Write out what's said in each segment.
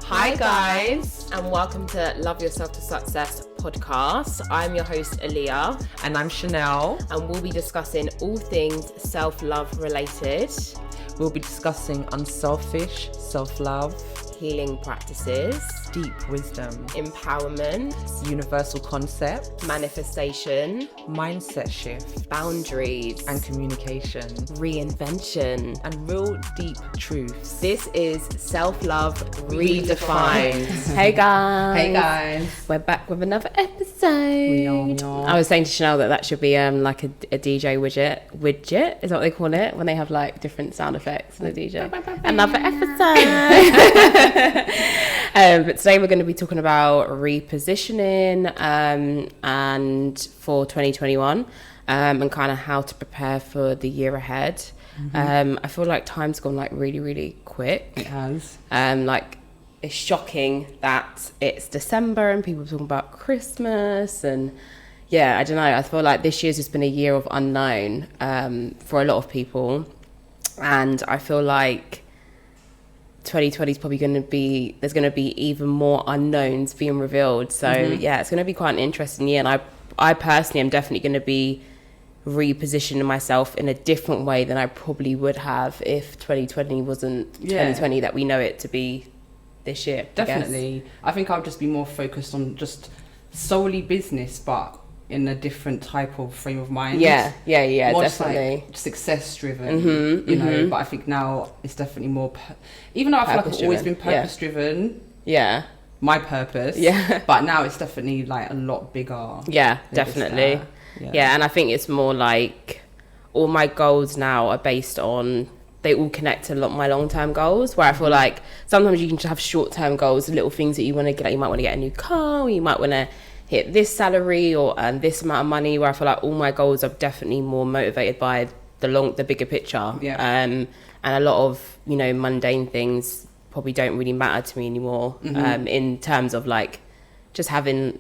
Hi guys, and welcome to Love Yourself to Success podcast. I'm your host Aaliyah. And I'm Chanel. And we'll be discussing all things self-love related. We'll be discussing unselfish self-love, healing practices, deep wisdom, empowerment, universal concepts, manifestation, mindset shift, boundaries, and communication, reinvention, and real deep truths. This is Self-Love Redefined. Hey guys. Hey guys. We're back with another episode. I was saying to Chanel that should be like a DJ widget. Widget is that what they call it when they have like different sound effects for the DJ. Another episode. But today we're going to be talking about repositioning and for 2021 and kind of how to prepare for the year ahead. I feel like time's gone like really, really quick. It has. Like it's shocking that it's December and people are talking about Christmas, and yeah, I don't know. I feel like this year's just been a year of unknown for a lot of people, and I feel like 2020 is probably there's going to be even more unknowns being revealed. So yeah, it's going to be quite an interesting year, and I personally am definitely going to be repositioning myself in a different way than I probably would have if 2020 wasn't 2020 that we know it to be this year. Definitely. I think I'll just be more focused on just solely business, but in a different type of frame of mind. Yeah, more definitely. Just like success driven, you know. But I think now it's definitely more, even though I feel like I've always been purpose driven. Yeah. My purpose. Yeah. But now it's definitely like a lot bigger. Yeah, definitely. Yeah, and I think it's more like all my goals now are based on, they all connect to my long-term goals, where I feel like sometimes you can just have short-term goals, little things that you want to get. Like you might want to get a new car, or you might want to hit this salary or earn this amount of money, where I feel like all my goals are definitely more motivated by the bigger picture. And a lot of, mundane things probably don't really matter to me anymore, in terms of like just having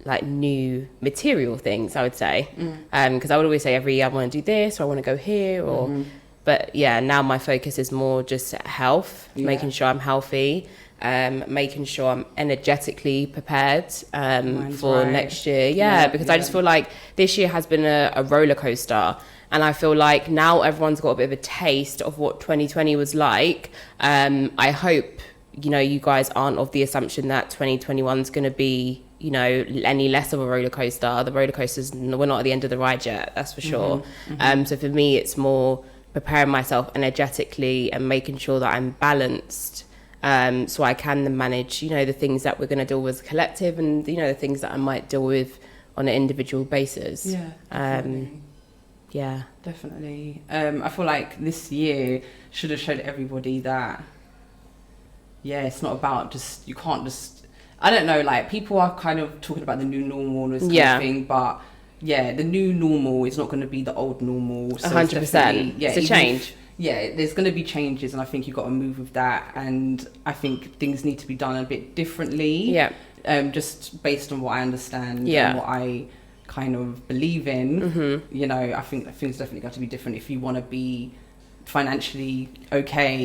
like new material things, I would say. Because I would always say every year I want to do this, or I want to go here, or but yeah, now my focus is more just health, making sure I'm healthy, making sure I'm energetically prepared for next year. Because I just feel like this year has been a roller coaster, and I feel like now everyone's got a bit of a taste of what 2020 was like. I hope you guys aren't of the assumption that 2021 is going to be any less of a roller coaster. The roller coasters, we're not at the end of the ride yet, that's for sure. So for me, it's more preparing myself energetically and making sure that I'm balanced, so I can then manage the things that we're going to deal with as a collective, and the things that I might deal with on an individual basis. Definitely. I feel like this year should have showed everybody that it's not about just, you can't just, I don't know, like people are kind of talking about the new normal and this kind of thing, but the new normal is not going to be the old normal. So 100%. It's a change. There's going to be changes, and I think you've got to move with that. And I think things need to be done a bit differently. Just based on what I understand and what I kind of believe in. I think things definitely got to be different if you want to be financially okay.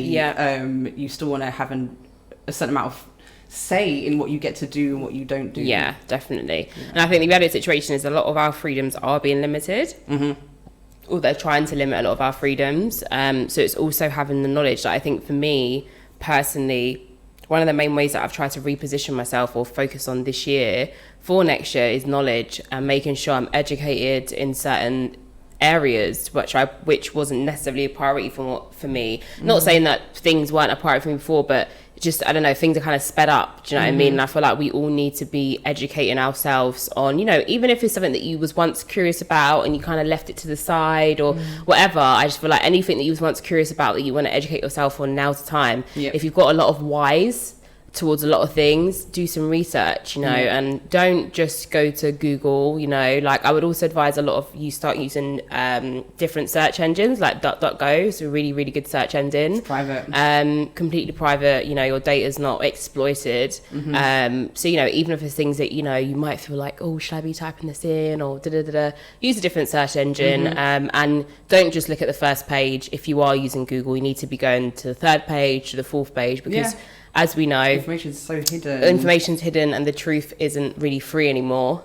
You still want to have a certain amount of say in what you get to do and what you don't do. Definitely. And I think the reality situation is a lot of our freedoms are being limited, or they're trying to limit a lot of our freedoms. So it's also having the knowledge that I think for me personally, one of the main ways that I've tried to reposition myself or focus on this year for next year is knowledge, and making sure I'm educated in certain areas which wasn't necessarily a priority for me. Not saying that things weren't a priority for me before, but just, I don't know, things are kind of sped up. Do you know what I mean? And I feel like we all need to be educating ourselves on, even if it's something that you was once curious about and you kind of left it to the side or whatever. I just feel like anything that you was once curious about that you want to educate yourself on, now's the time. If you've got a lot of whys towards a lot of things, do some research, and don't just go to Google, like I would also advise a lot of you start using different search engines like DuckDuckGo. It's a really, really good search engine. It's private. Completely private, your data's not exploited. So, even if there's things that, you might feel like, oh, should I be typing this in or use a different search engine. And don't just look at the first page. If you are using Google, you need to be going to the third page, to the fourth page, because as we know, information's so hidden. Information's hidden, and the truth isn't really free anymore.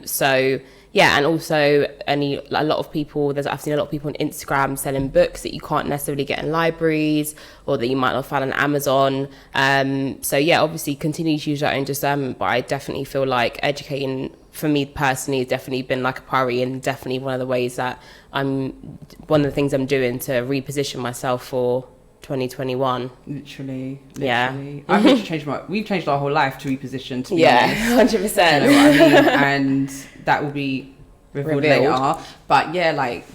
So yeah, and also a lot of people, I've seen a lot of people on Instagram selling books that you can't necessarily get in libraries, or that you might not find on Amazon. So yeah, obviously continue to use your own discernment, but I definitely feel like educating, for me personally, has definitely been like a priority, and definitely one of the ways that one of the things I'm doing to reposition myself for 2021. Literally. Yeah. We've changed our whole life to reposition, to be honest. 100%. You know what I mean? And that will be revealed later. But yeah, like,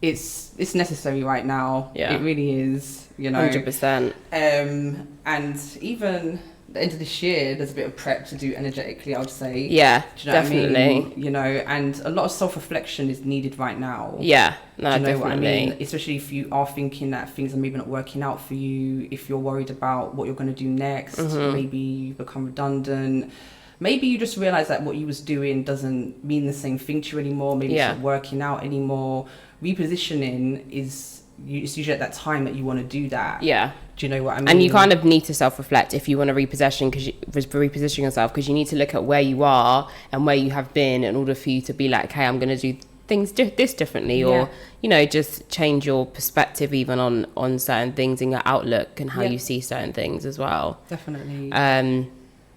it's necessary right now. Yeah. It really is, you know. 100%. And even the end of this year, there's a bit of prep to do energetically, I would say. Yeah, do you know definitely. What I mean? You know, and a lot of self-reflection is needed right now. Yeah, no, do you know definitely. What I mean? Especially if you are thinking that things are maybe not working out for you, if you're worried about what you're going to do next, maybe you become redundant. Maybe you just realize that what you was doing doesn't mean the same thing to you anymore. Maybe it's not working out anymore. Repositioning it's usually at that time that you want to do that. Yeah. Do you know what I mean? And you kind of need to self-reflect if you want to reposition yourself, because you need to look at where you are and where you have been in order for you to be like, hey, I'm going to do things this differently, or, you know, just change your perspective even on certain things in your outlook and how you see certain things as well. Definitely.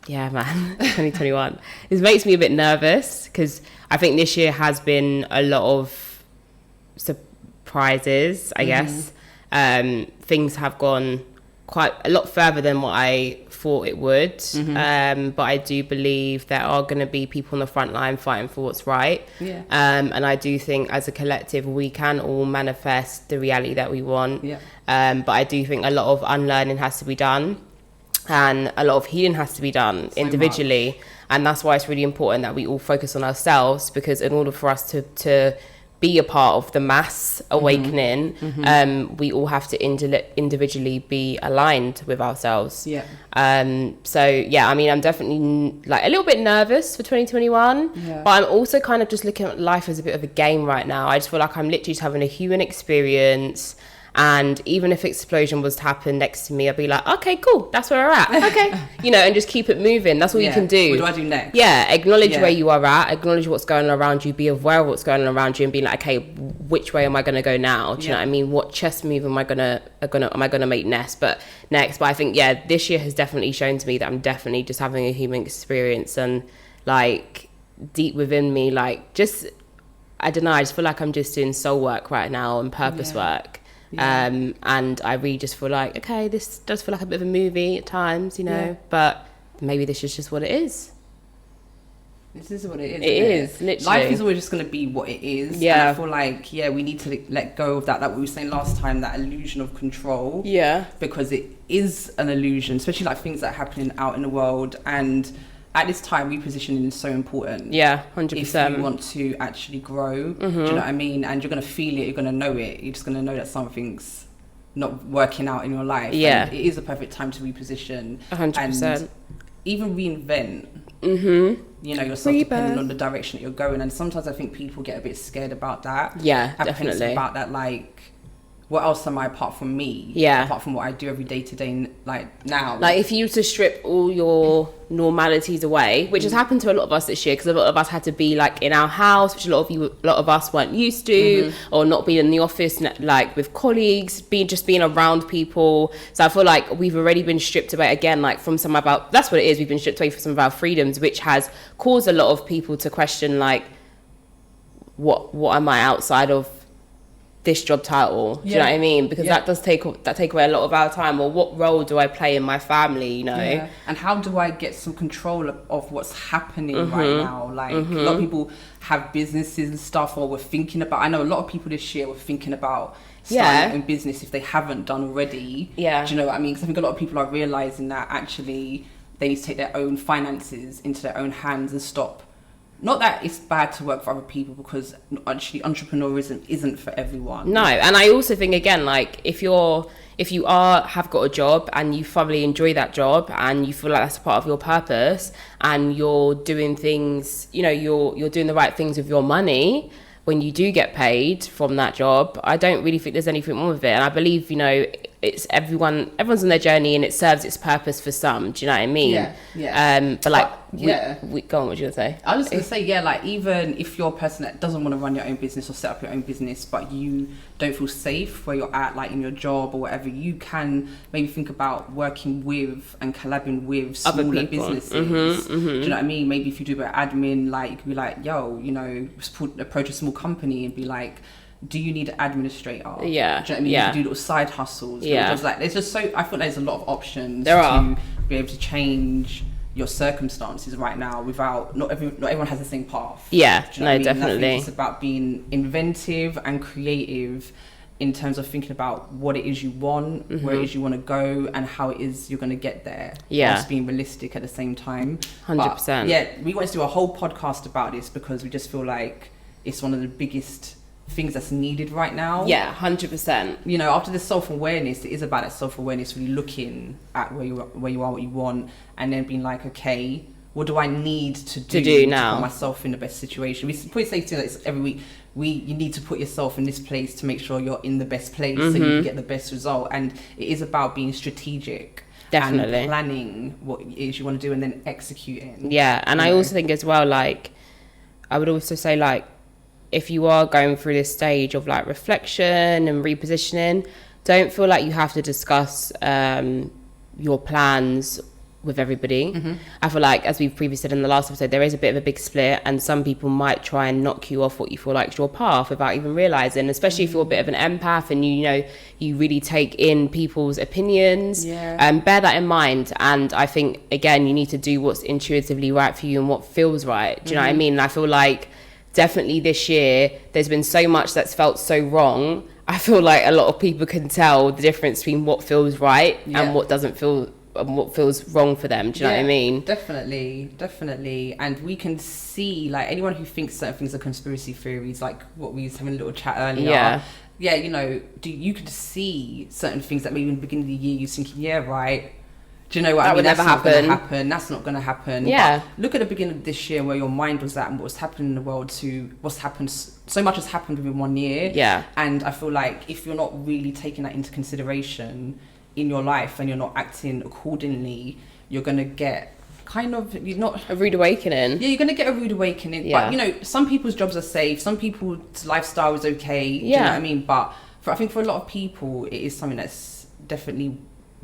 Yeah, man, 2021. This makes me a bit nervous because I think this year has been a lot of surprises, I guess. Things have gone quite a lot further than what I thought it would. But I do believe there are going to be people on the front line fighting for what's right. Yeah. And I do think as a collective, we can all manifest the reality that we want. Yeah. But I do think a lot of unlearning has to be done, and a lot of healing has to be done individually. Much. And that's why it's really important that we all focus on ourselves, because in order for us to be a part of the mass awakening, we all have to individually be aligned with ourselves. Yeah. So yeah, I mean, I'm definitely like a little bit nervous for 2021, but I'm also kind of just looking at life as a bit of a game right now. I just feel like I'm literally just having a human experience. And even if explosion was to happen next to me, I'd be like, okay, cool, that's where we're at. Okay. You know, and just keep it moving. That's all you can do. What do I do next? Yeah, acknowledge where you are at, acknowledge what's going on around you, be aware of what's going on around you, and be like, okay, which way am I going to go now? Do you know what I mean? What chess move am I going to make next? But I think, this year has definitely shown to me that I'm definitely just having a human experience, and like deep within me, like just, I don't know, I just feel like I'm just doing soul work right now and purpose work. And I really just feel like, okay, this does feel like a bit of a movie at times, you know, but maybe this is just what it is. This is what it is. It is, literally. Life is always just going to be what it is. Yeah. And I feel like, we need to let go of that, like we were saying last time, that illusion of control. Yeah. Because it is an illusion, especially like things that are happening out in the world. And at this time, repositioning is so important. Yeah, 100%. If you want to actually grow, do you know what I mean? And you're going to feel it, you're going to know it. You're just going to know that something's not working out in your life. Yeah. And it is a perfect time to reposition. 100%. And even reinvent. You know, yourself, depending on the direction that you're going. And sometimes I think people get a bit scared about that. Yeah, definitely. About that, like, what else am I apart from me? Yeah. Apart from what I do every day to day, like now. Like if you were to strip all your normalities away, which has happened to a lot of us this year, because a lot of us had to be like in our house, which a lot of us weren't used to, or not being in the office like with colleagues, being around people. So I feel like we've already been stripped away again, like from that's what it is. We've been stripped away from some of our freedoms, which has caused a lot of people to question like, what am I outside of this job title? Do you know what I mean? Because that does take away a lot of our time. Or what role do I play in my family, you know? Yeah. And how do I get some control of what's happening right now? Like a lot of people have businesses and stuff, or were thinking about, I know a lot of people this year were thinking about starting a business if they haven't done already. Yeah. Do you know what I mean? Because I think a lot of people are realising that actually they need to take their own finances into their own hands and stop. Not that it's bad to work for other people, because actually entrepreneurism isn't for everyone. No, and I also think, again, like if you have got a job and you thoroughly enjoy that job and you feel like that's a part of your purpose, and you're doing things, you know, you're doing the right things with your money when you do get paid from that job, I don't really think there's anything wrong with it. And I believe, you know, it's everyone's on their journey and it serves its purpose for some. Do you know what I mean? But like, we go on, what you gonna say? I was gonna say, like, even if you're a person that doesn't want to run your own business or set up your own business, but you don't feel safe where you're at, like in your job or whatever, you can maybe think about working with and collabing with smaller businesses. Do you know what I mean? Maybe if you do a bit of admin, like you could be like, yo, you know, approach a small company and be like, do you need an administrator? Yeah. Do you know what I mean? You can do little side hustles. Yeah. There's just so, I feel there's a lot of options to be able to change your circumstances right now without, not everyone has the same path. Yeah, do you know what I mean? definitely. And I think it's about being inventive and creative in terms of thinking about what it is you want, where it is you want to go, and how it is you're going to get there. Yeah. Whilst being realistic at the same time. 100%. But, yeah, we want to do a whole podcast about this because we just feel like it's one of the biggest things that's needed right now. Yeah, 100%. You know, after the self-awareness, it is about that self-awareness, really looking at where you are, what you want, and then being like, okay, what do I need to do now to put myself in the best situation? We probably say to this every week, you need to put yourself in this place to make sure you're in the best place so you get the best result. And it is about being strategic. Definitely. And planning what it is you want to do and then executing. Yeah, and I also think as well, like, I would also say, like, if you are going through this stage of like reflection and repositioning, don't feel like you have to discuss your plans with everybody. I feel like, as we've previously said in the last episode, there is a bit of a big split, and some people might try and knock you off what you feel like is your path without even realizing, especially if you're a bit of an empath and you really take in people's opinions. Bear that in mind. And I think, again, you need to do what's intuitively right for you and what feels right. Do you know what I mean? And I feel like definitely this year there's been so much that's felt so wrong. I feel like a lot of people can tell the difference between what feels right and what doesn't feel, and what feels wrong for them. Do you know what I mean? Definitely. And we can see, like, anyone who thinks certain things are conspiracy theories, like what we was having a little chat earlier. Yeah, you know, you could see certain things that maybe in the beginning of the year you're thinking, yeah, right. Do you know what I mean? That's not going to happen. That's not going to happen. Yeah. But look at the beginning of this year where your mind was at and what's happening in the world to what's happened. So much has happened within 1 year. Yeah. And I feel like if you're not really taking that into consideration in your life and you're not acting accordingly, you're going to get a rude awakening. Yeah, you're going to get a rude awakening. Yeah. But, you know, some people's jobs are safe. Some people's lifestyle is okay. Do you know what I mean? But I think for a lot of people, it is something that's definitely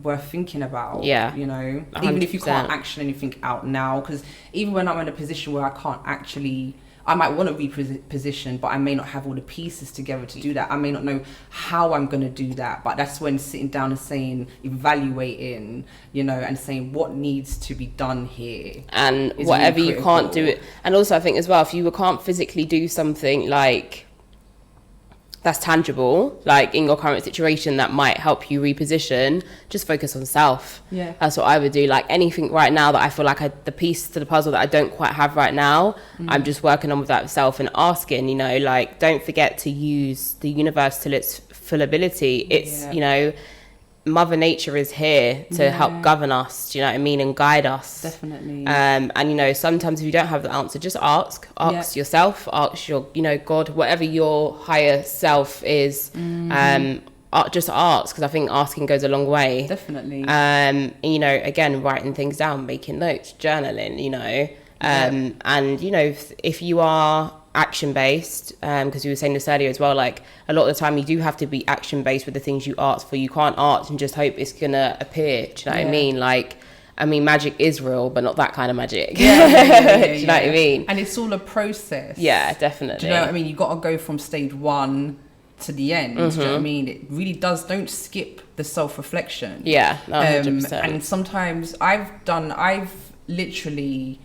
worth thinking about. You know, 100%. Even if you can't action anything out now, because even when I'm in a position where I might want to reposition, but I may not have all the pieces together to do that. I may not know how I'm going to do that, but that's when sitting down and saying, evaluating, you know, and saying what needs to be done here, and whatever really you can't do it. And also I think as well, if you can't physically do something like that's tangible, like in your current situation that might help you reposition, just focus on self. Yeah, that's what I would do. Like anything right now that I feel like the piece to the puzzle that I don't quite have right now, I'm just working on with that self and asking, you know, like, don't forget to use the universe till its full ability. It's, you know, Mother Nature is here to help govern us, do you know what I mean, and guide us. Definitely. And you know, sometimes if you don't have the answer, just ask yourself, ask your, you know, God, whatever your higher self is. Just ask, because I think asking goes a long way. Definitely. You know, again, writing things down, making notes, journaling, you know, and you know, if you are action based, because you were saying this earlier as well, like a lot of the time you do have to be action based with the things you ask for. You can't ask and just hope it's gonna appear. Do you know what I mean? Like, I mean, magic is real, but not that kind of magic. Do you know what I mean? And it's all a process. Yeah, definitely. Do you know what I mean? You got to go from stage 1 to the end. Do you know what I mean? It really does. Don't skip the self-reflection. Yeah, 100%. And sometimes I've literally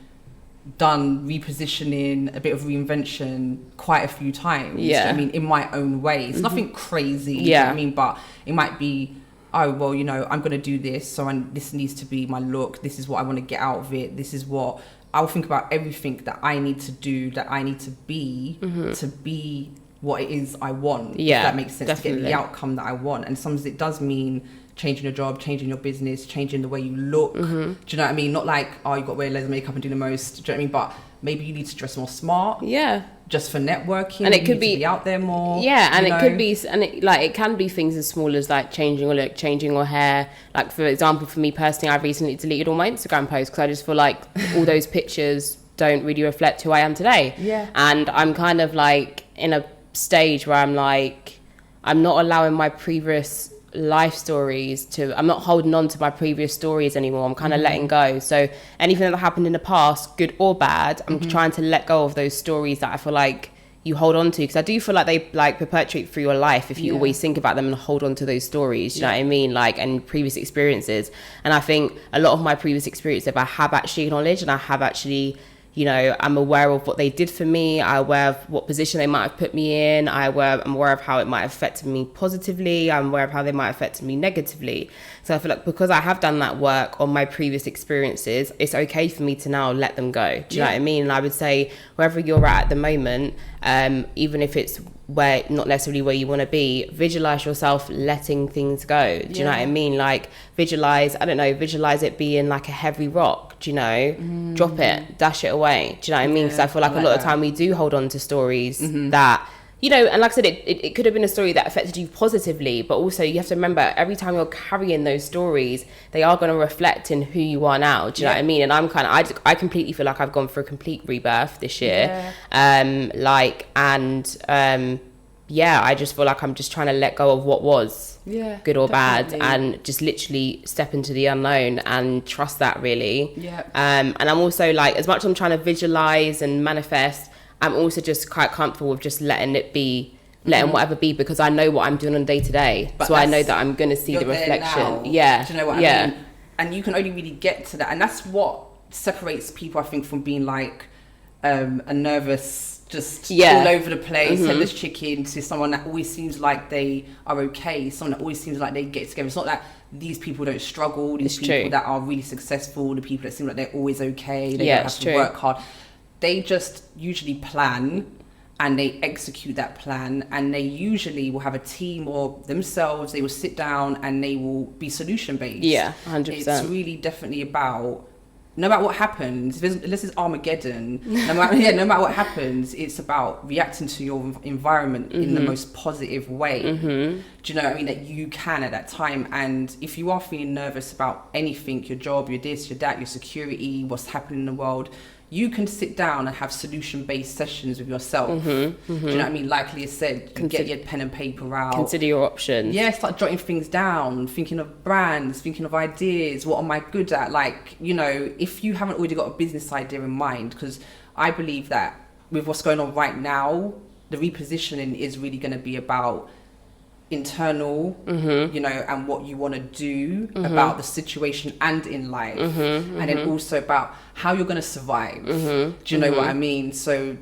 done repositioning, a bit of reinvention quite a few times. Do you know what I mean? In my own way. It's nothing crazy. Do you know what I mean? But it might be, oh, well, you know, I'm going to do this, so this needs to be my look. This is what I want to get out of it. This is what I'll think about, everything that I need to do, that I need to be what it is I want. Yeah, if that makes sense. Definitely. To get the outcome that I want. And sometimes it does mean changing your job, changing your business, changing the way you look. Do you know what I mean? Not like, oh, you got to wear loads of makeup and do the most. Do you know what I mean? But maybe you need to dress more smart. Yeah. Just for networking. And it could be out there more. Yeah, and it could be, and it can be things as small as like changing your look, changing your hair. Like, for example, for me personally, I've recently deleted all my Instagram posts because I just feel like all those pictures don't really reflect who I am today. Yeah. And I'm kind of like in a stage where I'm like, I'm not allowing my previous life stories I'm not holding on to my previous stories anymore. I'm kind of letting go. So anything that happened in the past, good or bad, I'm trying to let go of those stories that I feel like you hold on to, because I do feel like they like perpetuate through your life if you always think about them and hold on to those stories. You know what I mean? Like, and previous experiences. And I think a lot of my previous experiences I have actually acknowledged, and I have actually, you know, I'm aware of what they did for me. I'm aware of what position they might have put me in. I'm aware of how it might have affected me positively. I'm aware of how they might have affected me negatively. So I feel like because I have done that work on my previous experiences, it's okay for me to now let them go. Do you know what I mean? And I would say wherever you're at the moment, even if it's where not necessarily where you want to be, visualize yourself letting things go. Do you know what I mean? Like, visualize it being like a heavy rock. Do you know? Drop it, dash it away. Do you know what I mean? Because I feel like a lot of time we do hold on to stories that, you know, and like I said, it could have been a story that affected you positively, but also you have to remember every time you're carrying those stories, they are going to reflect in who you are now. Do you know what I mean? And I'm kind of, I completely feel like I've gone through a complete rebirth this year. I just feel like I'm just trying to let go of what was good or bad, and just literally step into the unknown and trust that, really. And I'm also like, as much as I'm trying to visualize and manifest, I'm also just quite comfortable with just letting it be, letting whatever be, because I know what I'm doing on day to day. So I know that I'm going to see the reflection. Yeah. Do you know what I mean? And you can only really get to that. And that's what separates people, I think, from being like a nervous, just all over the place, headless chicken, to someone that always seems like they are okay, someone that always seems like they get together. It's not that these people don't struggle, these people that are really successful, the people that seem like they're always okay, they don't have to work hard. They just usually plan and they execute that plan, and they usually will have a team or themselves, they will sit down and they will be solution based. 100%. It's really definitely about, no matter what happens, unless it's Armageddon, no matter what happens, it's about reacting to your environment in the most positive way. Do you know what I mean? That you can at that time. And if you are feeling nervous about anything, your job, your this, your that, your security, what's happening in the world, you can sit down and have solution-based sessions with yourself. Do you know what I mean? Like Leah said, you get your pen and paper out. Consider your options. Yeah, start jotting things down, thinking of brands, thinking of ideas. What am I good at? Like, you know, if you haven't already got a business idea in mind, because I believe that with what's going on right now, the repositioning is really going to be about internal, you know, and what you want to do about the situation and in life, and then also about how you're going to survive. Do you know what I mean? So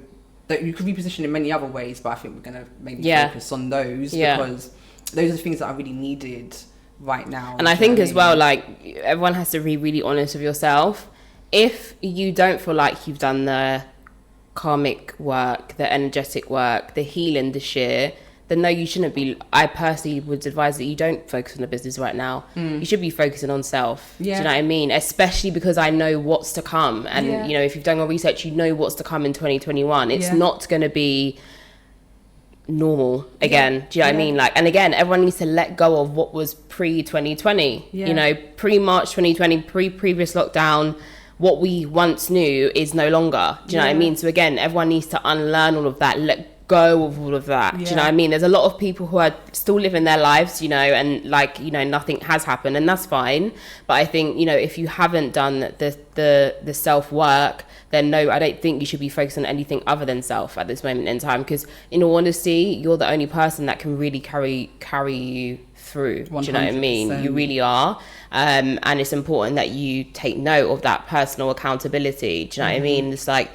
that you could reposition in many other ways, but I think we're going to maybe focus on those because those are the things that are really needed right now. And I think as well, like, everyone has to be really honest with yourself. If you don't feel like you've done the karmic work, the energetic work, the healing this year, then no, you shouldn't be. I personally would advise that you don't focus on the business right now. You should be focusing on self. Do you know what I mean? Especially because I know what's to come. And, you know, if you've done your research, you know what's to come in 2021. It's not going to be normal again. Do you know what I mean? Like, and again, everyone needs to let go of what was pre-2020. You know, pre-March 2020, pre-previous lockdown. What we once knew is no longer. Do you know what I mean? So again, everyone needs to unlearn all of that. Let go of all of that. Do you know what I mean? There's a lot of people who are still living their lives, you know, and like, you know, nothing has happened, and that's fine. But I think, you know, if you haven't done the self work, then no, I don't think you should be focused on anything other than self at this moment in time, because in all honesty, you're the only person that can really carry you through. 100%. Do you know what I mean? You really are. And it's important that you take note of that personal accountability. Do you know what I mean? It's like,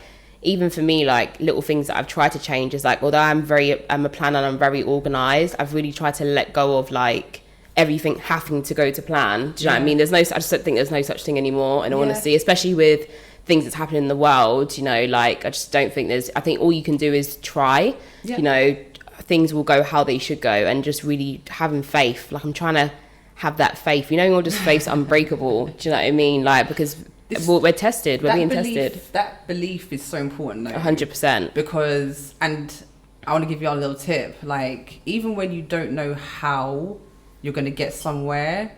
even for me, like, little things that I've tried to change is like, although I'm a planner and I'm very organized, I've really tried to let go of like everything having to go to plan. Do you know what I mean? I just don't think there's no such thing anymore, in all honesty, especially with things that's happening in the world. You know, like, I just don't think I think all you can do is try. You know, things will go how they should go, and just really having faith. Like, I'm trying to have that faith. You know, your just faith's unbreakable. Do you know what I mean? Like, because we're tested. We're being tested. That belief is so important, though. 100%. Because, and I want to give you a little tip. Like, even when you don't know how you're going to get somewhere,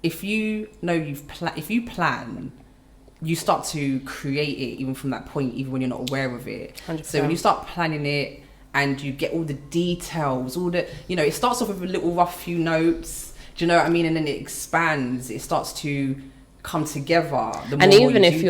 if you know if you plan, you start to create it even from that point, even when you're not aware of it. 100%. So when you start planning it and you get all the details, all the, you know, it starts off with a little rough few notes. Do you know what I mean? And then it expands. It starts to come together. The more and even if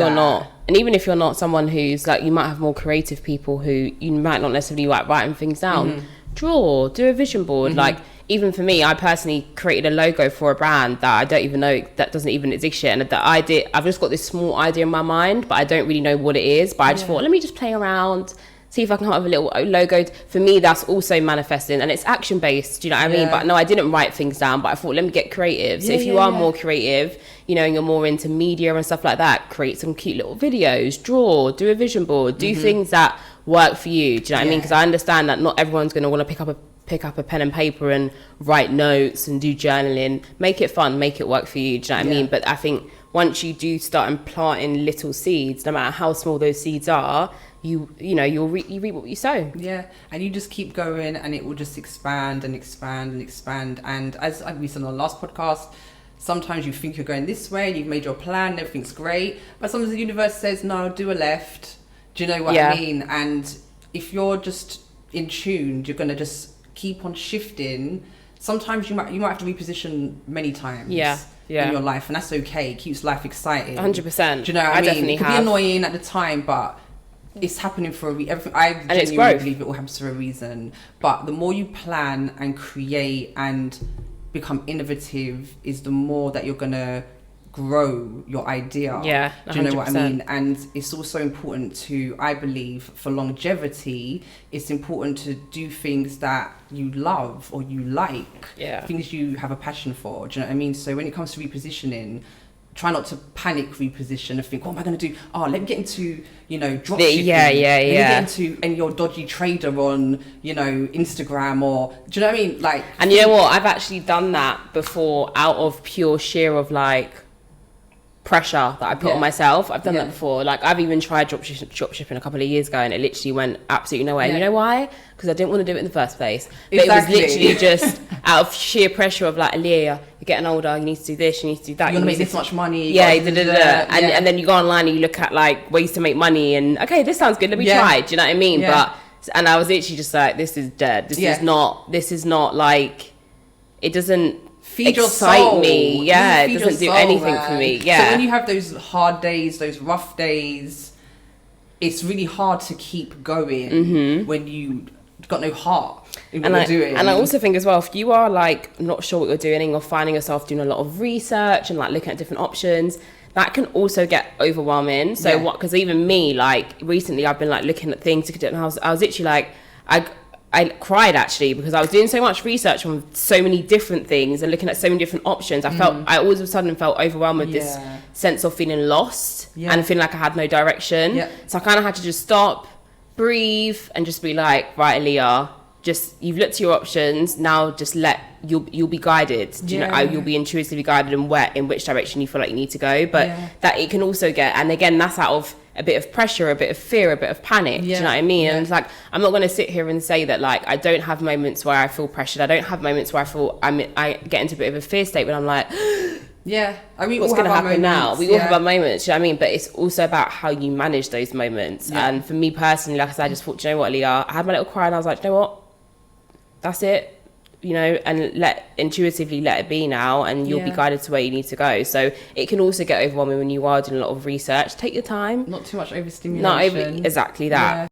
you're not someone who's like, you might have more creative people who you might not necessarily like writing things down. Draw, do a vision board. Like, even for me, I personally created a logo for a brand that I don't even know, that doesn't even exist yet. And the idea, I've just got this small idea in my mind, but I don't really know what it is. But I just thought, let me just play around, see if I can come up with a little logo. For me, that's also manifesting, and it's action based. Do you know what I mean? But no, I didn't write things down, but I thought, let me get creative. So if you are more creative, you know, and you're more into media and stuff like that, create some cute little videos, draw, do a vision board, do things that work for you. Do you know what I mean? Because I understand that not everyone's going to want to pick up a pen and paper and write notes and do journaling. Make it fun, make it work for you. Do you know what I mean? But I think once you do start implanting little seeds, no matter how small those seeds are, you reap what you sow. Yeah, and you just keep going, and it will just expand and expand and expand. And as we said on the last podcast, sometimes you think you're going this way and you've made your plan and everything's great, but sometimes the universe says, no, do a left. Do you know what I mean? And if you're just in tune, you're going to just keep on shifting. Sometimes you might have to reposition many times in your life, and that's okay. It keeps life exciting. 100%. Do you know what I mean? Definitely it could be annoying at the time, but it's happening for a reason. I genuinely believe it all happens for a reason. But the more you plan and create and become innovative, is the more that you're gonna grow your idea. Yeah, 100%. Do you know what I mean? And it's also important to, I believe, for longevity, it's important to do things that you love or you like. Things you have a passion for. Do you know what I mean? So when it comes to repositioning, try not to panic reposition and think, what am I going to do? Oh, let me get into, you know, dropshipping. Let me get into any your dodgy trader on, you know, Instagram, or, do you know what I mean? Like, and you know what? I've actually done that before out of pure sheer of like pressure that I put on myself. I've done that before. Like, I've even tried dropshipping a couple of years ago, and it literally went absolutely nowhere. You know why? Because I didn't want to do it in the first place. But it was literally just out of sheer pressure of like, Aaliyah, you're getting older, you need to do this, you need to do that. You want to make this much money. And then you go online and you look at like ways to make money, and okay, this sounds good, let me try. Do you know what I mean? And I was literally just like, this is dead. This is not like, it doesn't excite me. It doesn't do anything for me. So when you have those hard days, those rough days, it's really hard to keep going when you got no heart in what you're doing. And I also think as well, if you are like not sure what you're doing, and you're finding yourself doing a lot of research and like looking at different options, that can also get overwhelming. So because even me, like recently I've been like looking at things, and I was literally like, I cried actually, because I was doing so much research on so many different things and looking at so many different options. I all of a sudden felt overwhelmed with this sense of feeling lost and feeling like I had no direction. So I kind of had to just stop, breathe, and just be like, right, Aaliyah, just, you've looked at your options, now just you'll be guided. You know, you'll be intuitively guided in which direction you feel like you need to go. But that it can also get, and again, that's out of a bit of pressure, a bit of fear, a bit of panic. Do you know what I mean? And it's like, I'm not going to sit here and say that like I don't have moments where I feel pressured. I don't have moments where I feel I get into a bit of a fear state when I'm like, I mean, what's going to happen now? We all have our moments. Do you know what I mean? But it's also about how you manage those moments. And for me personally, like I said, I just thought, do you know what, Leah? I had my little cry, and I was like, do you know what? That's it. You know, and intuitively let it be now, and you'll be guided to where you need to go. So it can also get overwhelming when you are doing a lot of research. Take your time. Not too much overstimulation. Exactly that.